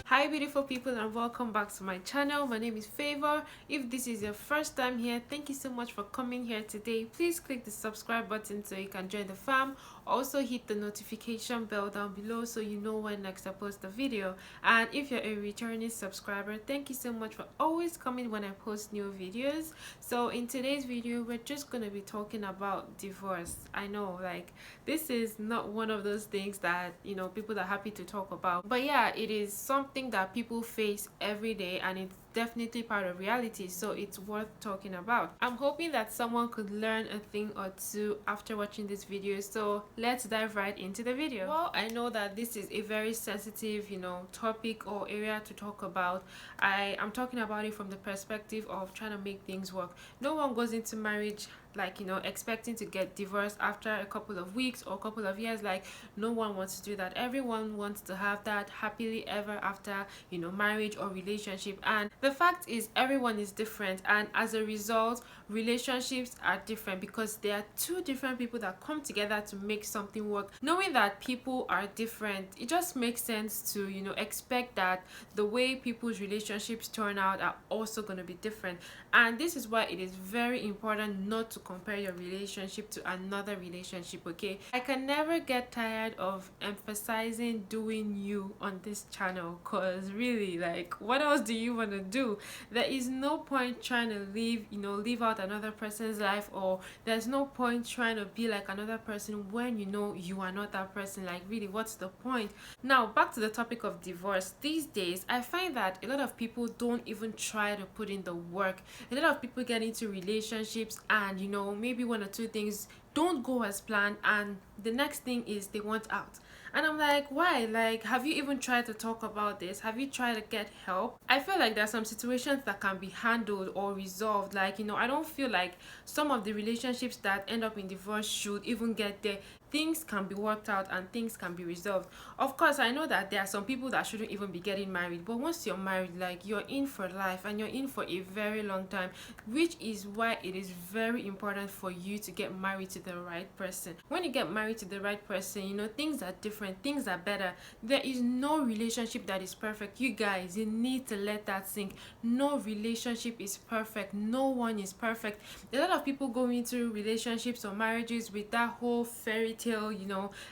Hi beautiful people, and welcome back to my channel. My name is Favor. If this is your first time here, thank you so much for coming here today. Please click the subscribe button so you can join the fam. Also hit the notification bell down below so you know when next I post a video. And if you're a returning subscriber, thank you so much for always coming when I post new videos. So in today's video, we're just going to be talking about divorce. I know, like, this is not one of those things that people are happy to talk about, but yeah, it is something that people face every day, and it's definitely part of reality, so it's worth talking about. I'm hoping that someone could learn a thing or two after watching this video, so let's dive right into the video. Well, I know that this is a very sensitive topic or area to talk about. I am talking about it from the perspective of trying to make things work. No one goes into marriage like expecting to get divorced after a couple of weeks or a couple of years. Like, no one wants to do that. Everyone wants to have that happily ever after marriage or relationship. And the fact is, everyone is different, and as a result, relationships are different because there are two different people that come together to make something work. Knowing that people are different, it just makes sense to expect that the way people's relationships turn out are also going to be different. And this is why it is very important not to compare your relationship to another relationship. Okay, I can never get tired of emphasizing doing you on this channel, because really, like, what else do you want to do? There is no point trying to live out another person's life, or there's no point trying to be like another person when you are not that person. Like, really, what's the point? Now, back to the topic of divorce. These days, I find that a lot of people don't even try to put in the work. A lot of people get into relationships, and maybe one or two things don't go as planned, and the next thing is they want out. And I'm like, why? Like, have you even tried to talk about this? Have you tried to get help? I feel like there are some situations that can be handled or resolved. Like, I don't feel like some of the relationships that end up in divorce should even get there. Things can be worked out and things can be resolved. Of course, I know that there are some people that shouldn't even be getting married, but once you're married, like, you're in for life, and you're in for a very long time, which is why it is very important for you to get married to the right person. When you get married to the right person, things are different, things are better. There is no relationship that is perfect. You guys, you need to let that sink. No relationship is perfect. No one is perfect. A lot of people go into relationships or marriages with that whole fairy tale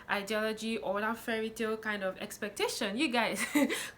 ideology, or that fairy tale kind of expectation. You guys,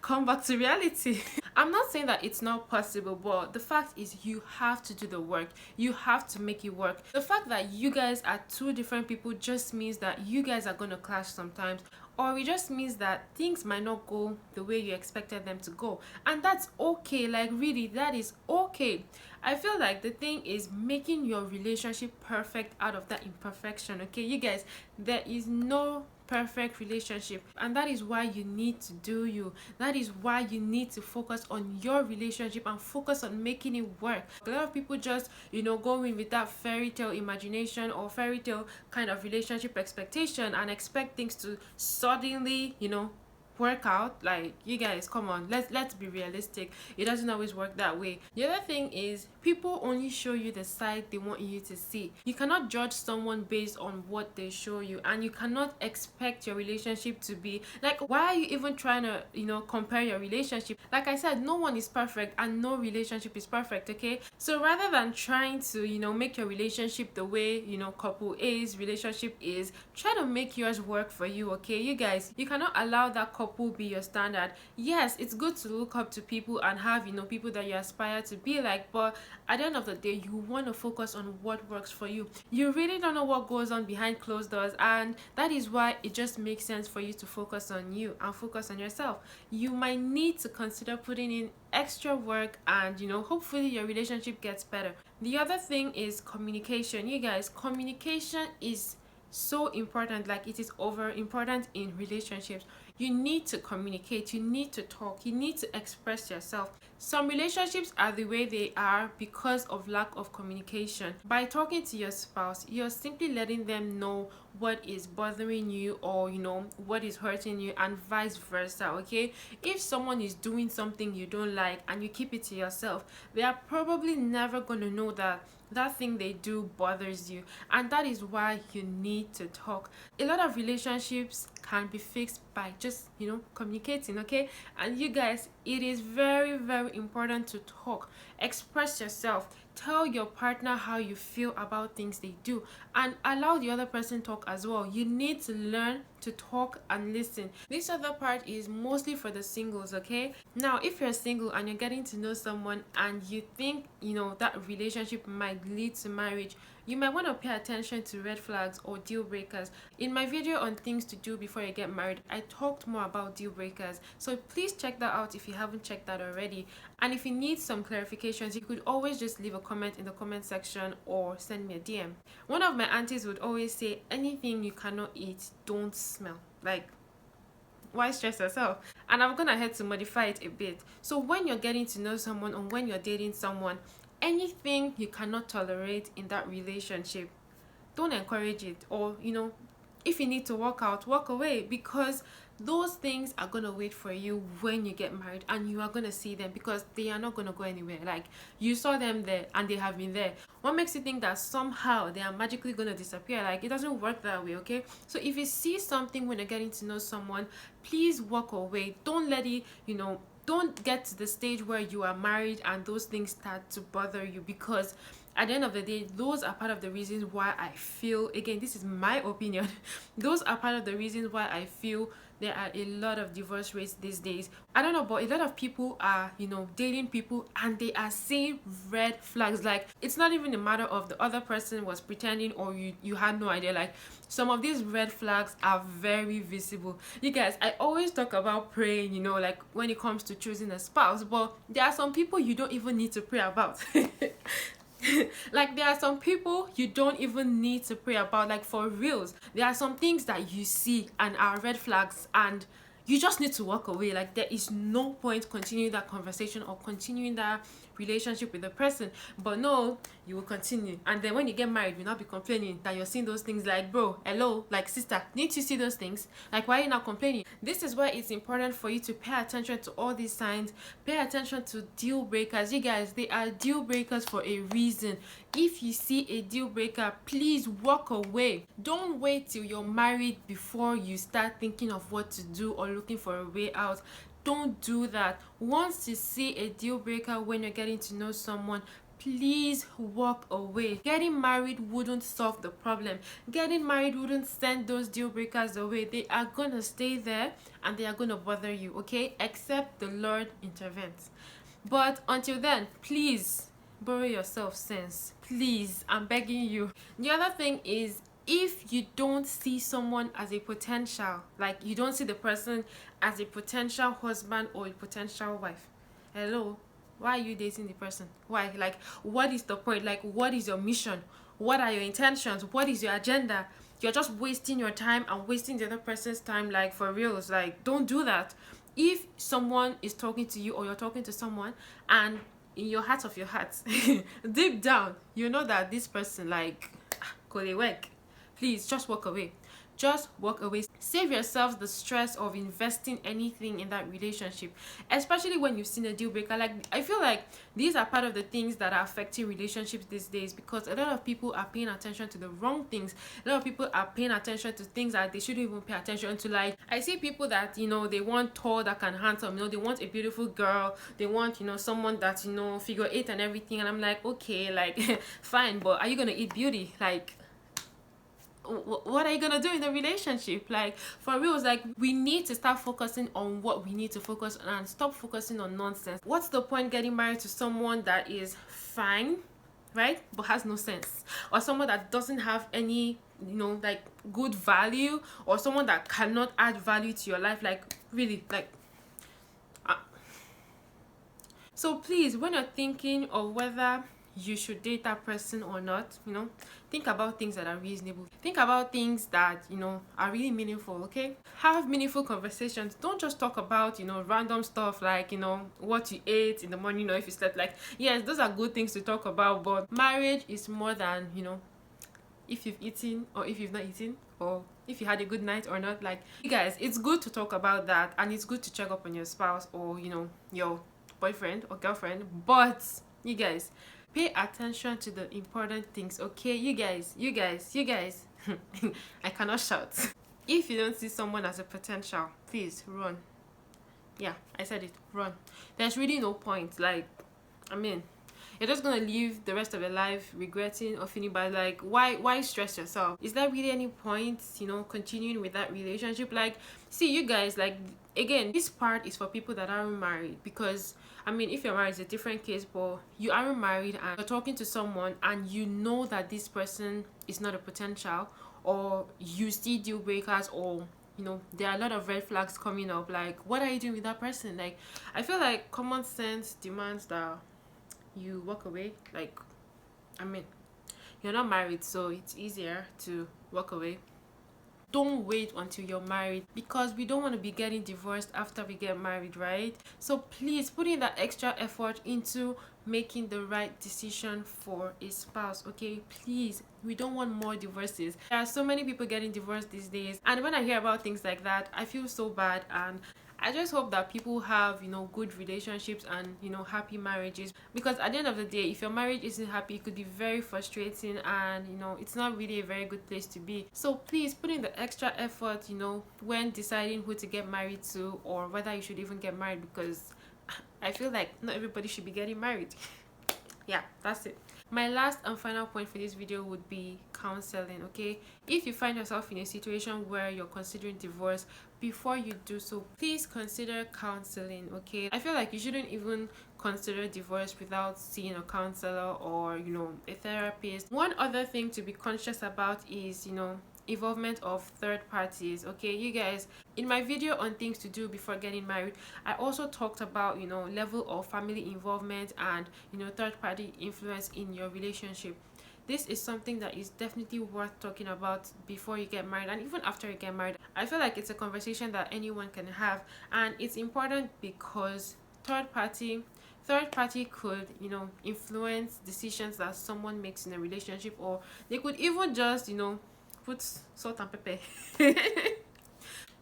come back to reality. I'm not saying that it's not possible, but the fact is, you have to do the work. You have to make it work. The fact that you guys are two different people just means that you guys are going to clash sometimes, or it just means that things might not go the way you expected them to go, and that's okay. Like, really, that is okay. I feel like the thing is making your relationship perfect out of that imperfection. Okay, you guys, there is no perfect relationship, and that is why you need to do you. That is why you need to focus on your relationship and focus on making it work. A lot of people just go in with that fairy tale imagination or fairy tale kind of relationship expectation and expect things to suddenly work out. Like, you guys, come on, let's be realistic. It doesn't always work that way. The other thing is, people only show you the side they want you to see. You cannot judge someone based on what they show you, and you cannot expect your relationship to be like, why are you even trying to compare your relationship? Like I said, no one is perfect and no relationship is perfect. Okay, so rather than trying to make your relationship the way couple A's relationship is, try to make yours work for you. Okay, you guys, you cannot allow that couple be your standard. Yes, it's good to look up to people and have people that you aspire to be like, but at the end of the day, you want to focus on what works for you. You really don't know what goes on behind closed doors, and that is why it just makes sense for you to focus on you and focus on yourself. You might need to consider putting in extra work, and hopefully your relationship gets better. The other thing is communication. You guys, communication is so important. Like, it is over important in relationships. You need to communicate, you need to talk, you need to express yourself. Some relationships are the way they are because of lack of communication. By talking to your spouse, you're simply letting them know what is bothering you, or what is hurting you, and vice versa. Okay, if someone is doing something you don't like and you keep it to yourself, they are probably never going to know that that thing they do bothers you, and that is why you need to talk. A lot of relationships can be fixed by just communicating, okay? And you guys, it is very, very important to talk. Express yourself. Tell your partner how you feel about things they do, and allow the other person talk as well. You need to learn to talk and listen. This other part is mostly for the singles, okay? Now, if you're single and you're getting to know someone and you think that relationship might lead to marriage, you might want to pay attention to red flags or deal breakers. In my video on things to do before you get married, I talked more about deal breakers, so please check that out if you haven't checked that already. And if you need some clarifications, you could always just leave a comment in the comment section or send me a DM. One of my aunties would always say, anything you cannot eat, don't smell. Like, why stress yourself? And I'm gonna head to modify it a bit. So when you're getting to know someone or when you're dating someone, anything you cannot tolerate in that relationship, don't encourage it. Or if you need to walk out, walk away, because those things are gonna wait for you when you get married, and you are gonna see them because they are not gonna go anywhere. Like, you saw them there and they have been there. What makes you think that somehow they are magically gonna disappear? Like, it doesn't work that way, okay? So if you see something when you're getting to know someone, please walk away. Don't let it, don't get to the stage where you are married and those things start to bother you, because at the end of the day, those are part of the reasons why I feel, again, this is my opinion, those are part of the reasons why I feel there are a lot of divorce rates these days. I don't know, but a lot of people are, dating people and they are seeing red flags. Like, it's not even a matter of the other person was pretending or you had no idea. Like, some of these red flags are very visible. You guys, I always talk about praying, like when it comes to choosing a spouse, but there are some people you don't even need to pray about. Like, there are some people you don't even need to pray about. Like, for reals, there are some things that you see and are red flags, and you just need to walk away. Like, there is no point continuing that conversation or continuing that relationship with the person. But no, you will continue, and then when you get married, you'll not be complaining that you're seeing those things. Like, bro, hello, like, sister, need to see those things. Like, why are you not complaining? This is why it's important for you to pay attention to all these signs. Pay attention to deal breakers. You guys, they are deal breakers for a reason. If you see a deal breaker, please walk away. Don't wait till you're married before you start thinking of what to do or looking for a way out. Don't do that. Once you see a deal breaker when you're getting to know someone, please walk away. Getting married wouldn't solve the problem. Getting married wouldn't send those deal breakers away. They are gonna stay there and they are gonna bother you, okay? Except the Lord intervenes. But until then, please borrow yourself sense. Please, I'm begging you. The other thing is, if you don't see someone as a potential, like you don't see the person as a potential husband or a potential wife, hello, why are you dating the person? Why? Like, what is the point? Like, what is your mission? What are your intentions? What is your agenda? You're just wasting your time and wasting the other person's time. Like, for reals, like, don't do that. If someone is talking to you or you're talking to someone, and in your heart of your hearts, deep down, you know that this person, like, could they work? Please just walk away. Just walk away. Save yourselves the stress of investing anything in that relationship, especially when you've seen a deal breaker. Like, I feel like these are part of the things that are affecting relationships these days, because a lot of people are paying attention to the wrong things. A lot of people are paying attention to things that they shouldn't even pay attention to. Like, I see people that they want tall, that can handsome, they want a beautiful girl, they want someone that figure eight and everything, and I'm like, okay, like fine, but are you gonna eat beauty? Like, what are you gonna do in the relationship? Like, for real, it's like, we need to start focusing on what we need to focus on and stop focusing on nonsense. What's the point getting married to someone that is fine, right, but has no sense, or someone that doesn't have any like good value, or someone that cannot add value to your life? Like, really, like, so please, when you're thinking of whether you should date that person or not, think about things that are reasonable. Think about things that are really meaningful, okay? Have meaningful conversations. Don't just talk about random stuff, like what you ate in the morning or if you slept. Like, yes, those are good things to talk about, but marriage is more than if you've eaten or if you've not eaten, or if you had a good night or not. Like, you guys, it's good to talk about that, and it's good to check up on your spouse or your boyfriend or girlfriend, but you guys, Pay attention to the important things, okay? You guys. I cannot shout. If you don't see someone as a potential, please run. Yeah, I said it, run. There's really no point. Like, I mean, you're just gonna live the rest of your life regretting or feeling bad. Like, why stress yourself? Is there really any point, continuing with that relationship? Like, see, you guys, like, again, this part is for people that aren't married, because I mean, if you're married, it's a different case, but you aren't married and you're talking to someone and you know that this person is not a potential, or you see deal breakers, or there are a lot of red flags coming up. Like, what are you doing with that person? Like, I feel like common sense demands that you walk away. Like, I mean, you're not married, so it's easier to walk away. Don't wait until you're married, because we don't want to be getting divorced after we get married, right? So please put in that extra effort into making the right decision for a spouse, okay? Please, we don't want more divorces. There are so many people getting divorced these days, and when I hear about things like that, I feel so bad. And I just hope that people have, good relationships and, happy marriages. Because at the end of the day, if your marriage isn't happy, it could be very frustrating, and, it's not really a very good place to be. So please put in the extra effort, when deciding who to get married to, or whether you should even get married, because I feel like not everybody should be getting married. Yeah, that's it. My last and final point for this video would be counseling, okay? If you find yourself in a situation where you're considering divorce, before you do so, please consider counseling, okay? I feel like you shouldn't even consider divorce without seeing a counselor or, a therapist. One other thing to be conscious about is, involvement of third parties, okay? You guys, in my video on things to do before getting married, I also talked about, level of family involvement and, third party influence in your relationship. This is something that is definitely worth talking about before you get married, and even after you get married. I feel like it's a conversation that anyone can have, and it's important because third party could, influence decisions that someone makes in a relationship, or they could even just, put salt and pepper.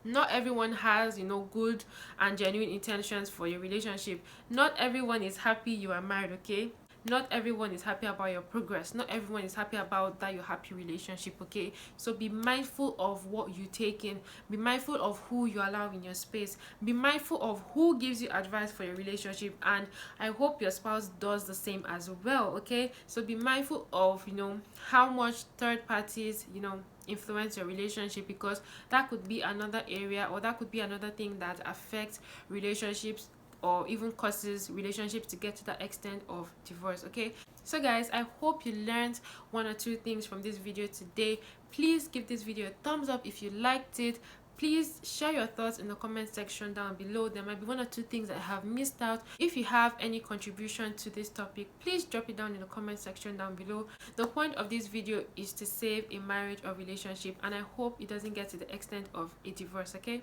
Not everyone has, good and genuine intentions for your relationship. Not everyone is happy you are married, okay? Not everyone is happy about your progress. Not everyone is happy about that your happy relationship, okay? So be mindful of what you take in. Be mindful of who you allow in your space. Be mindful of who gives you advice for your relationship, and I hope your spouse does the same as well, okay? So be mindful of, how much third parties, influence your relationship, because that could be another area, or that could be another thing that affects relationships, or even causes relationships to get to the extent of divorce, okay? So guys, I hope you learned one or two things from this video today. Please give this video a thumbs up if you liked it. Please share your thoughts in the comment section down below. There might be one or two things that I have missed out. If you have any contribution to this topic, please drop it down in the comment section down below. The point of this video is to save a marriage or relationship, and I hope it doesn't get to the extent of a divorce, okay?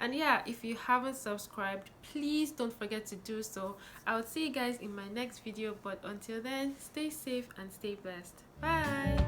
And yeah, if you haven't subscribed, please don't forget to do so. I'll see you guys in my next video, but until then, stay safe and stay blessed. Bye.